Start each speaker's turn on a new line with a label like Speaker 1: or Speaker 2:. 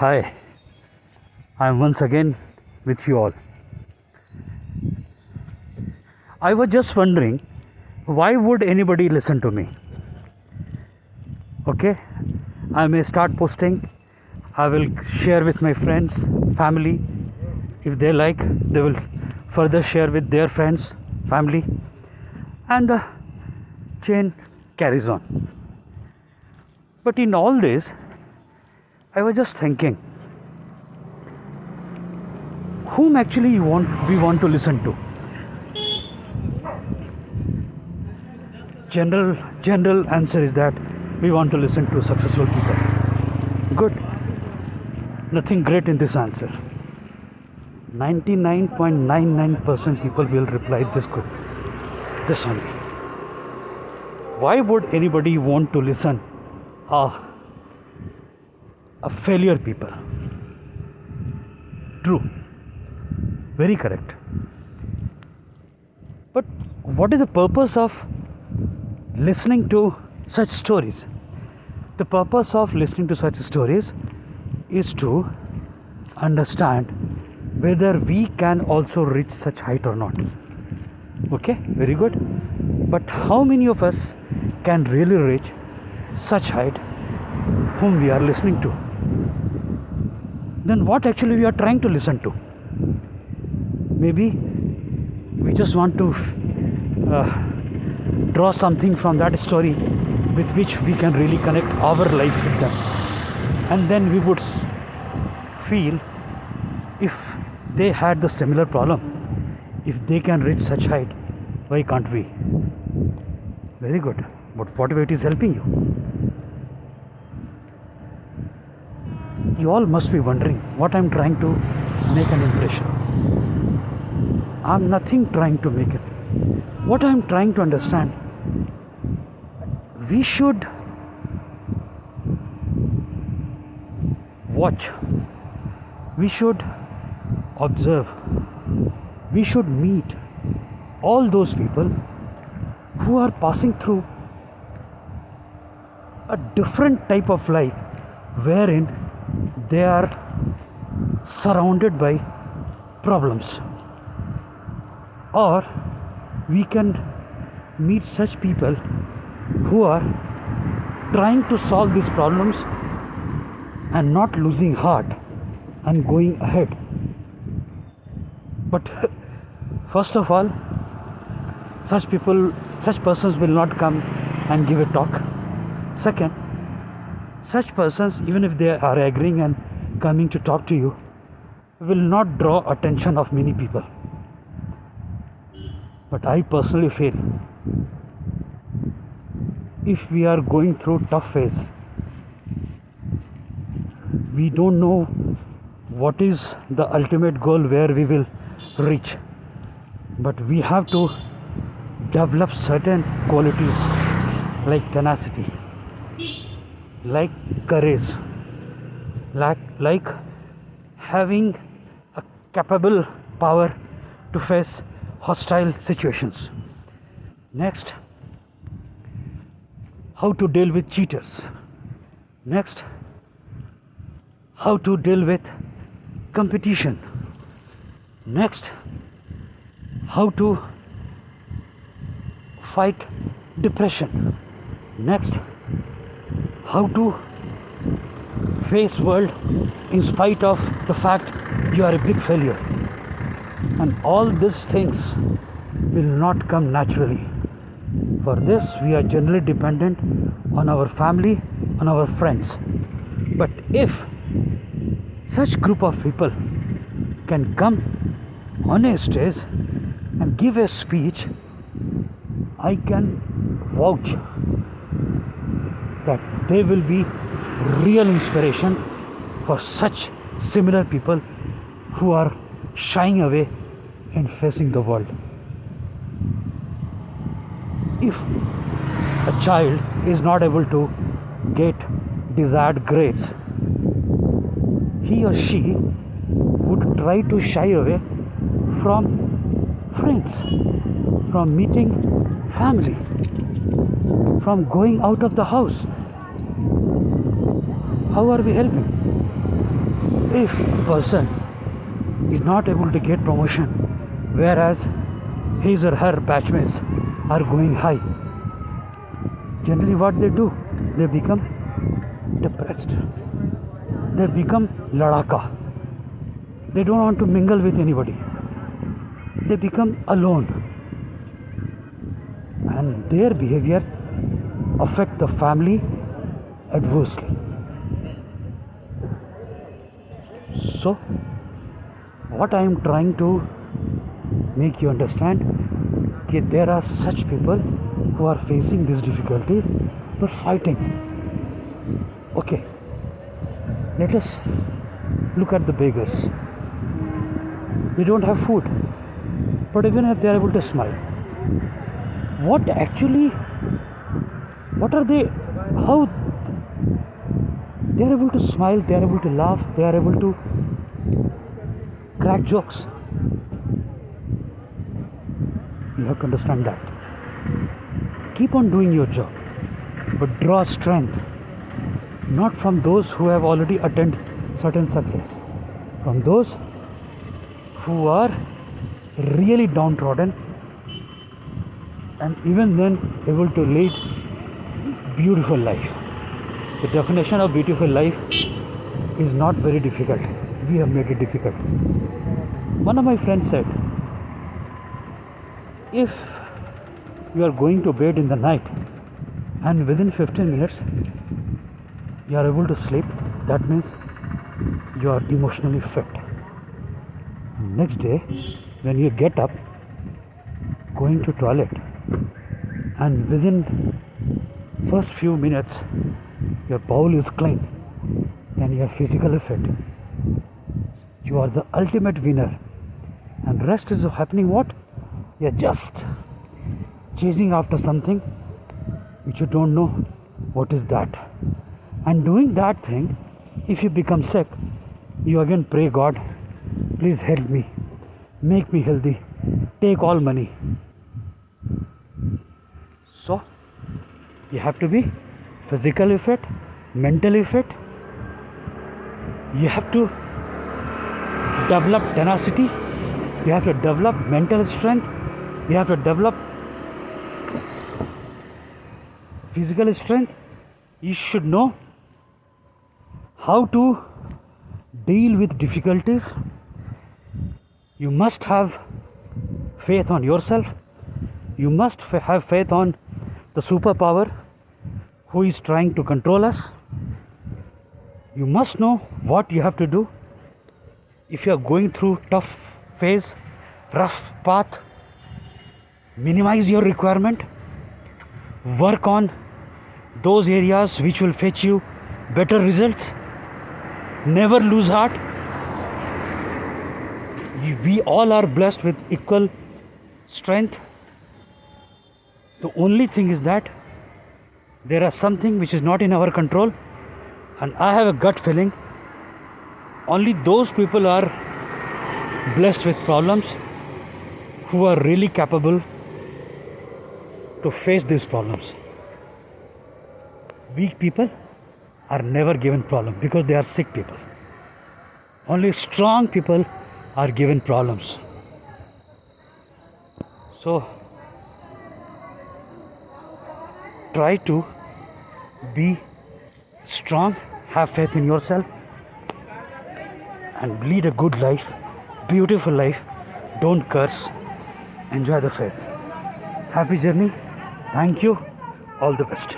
Speaker 1: Hi, I'm once again with you all. I was just wondering, why would anybody listen to me? Okay, I may start posting, I will share with my friends, family. If they like, they will further share with their friends, family, and the chain carries on. But in all this, I was just thinking, whom actually we want to listen to? General answer is that we want to listen to successful people. Good. Nothing great in this answer. 99.99% people will reply this good. This only. Why would anybody want to listen a failure people? True. Very correct. But what is the purpose of listening to such stories? The purpose of listening to such stories is to understand whether we can also reach such height or not. Okay, very good. But how many of us can really reach such height whom we are listening to? Then what actually we are trying to listen to? Maybe we just want to draw something from that story with which we can really connect our life with them, and then we would feel if they had the similar problem, if they can reach such height, why can't we? Very good. But what if it is helping you? You all must be wondering what I'm trying to make an impression. I'm nothing trying to make it. What I'm trying to understand, we should watch, we should observe, we should meet all those people who are passing through a different type of life wherein they are surrounded by problems. Or we can meet such people who are trying to solve these problems and not losing heart and going ahead. But first of all, such persons will not come and give a talk. Second, such persons, even if they are agreeing and coming to talk to you, will not draw attention of many people. But I personally feel, if we are going through tough phase, we don't know what is the ultimate goal where we will reach, but we have to develop certain qualities like tenacity, like courage, like having a capable power to face hostile situations. Next, how to deal with cheaters. Next, how to deal with competition. Next, how to fight depression. Next, how to face world in spite of the fact you are a big failure. And all these things will not come naturally. For this, we are generally dependent on our family, on our friends. But if such group of people can come on a stage and give a speech, I can vouch that they will be real inspiration for such similar people who are shying away in facing the world. If a child is not able to get desired grades, he or she would try to shy away from friends, from meeting family, from going out of the house. How are we helping? if person is not able to get promotion, whereas his or her batchmates are going high, generally what they do, they become depressed, they become ladaka, they don't want to mingle with anybody, they become alone, and their behavior affect the family adversely. So what I am trying to make you understand, that there are such people who are facing these difficulties but fighting. Okay, let us look at the beggars. They don't have food, but even if they are able to smile, what are they, how they are able to smile, they are able to laugh, they are able to crack jokes? You have to understand that. Keep on doing your job, but draw strength not from those who have already attained certain success, from those who are really downtrodden and even then able to lead beautiful life. The definition of beautiful life is not very difficult. We have made it difficult. One of my friends said, if you are going to bed in the night and within 15 minutes you are able to sleep, that means you are emotionally fit. Next day when you get up, going to toilet, and within first few minutes your bowel is clean, then you are physically fit. You are the ultimate winner, and rest is happening what? You are just chasing after something which you don't know what is that, and doing that thing. If you become sick, you again pray, God, please help me, make me healthy, take all money. So you have to be physically fit, mentally fit. You have to develop tenacity, you have to develop mental strength, you have to develop physical strength. You should know how to deal with difficulties. You must have faith on yourself. You must have faith on the superpower who is trying to control us. You must know what you have to do if you are going through tough phase, rough path. Minimize your requirement. Work on those areas which will fetch you better results. Never lose heart. We all are blessed with equal strength. The only thing is that there are something which is not in our control, and I have a gut feeling only those people are blessed with problems who are really capable to face these problems. Weak people are never given problem because they are sick people. Only strong people are given problems. So try to be strong, have faith in yourself, and lead a good life, beautiful life. Don't curse, enjoy the phase. Happy journey. Thank you. All the best.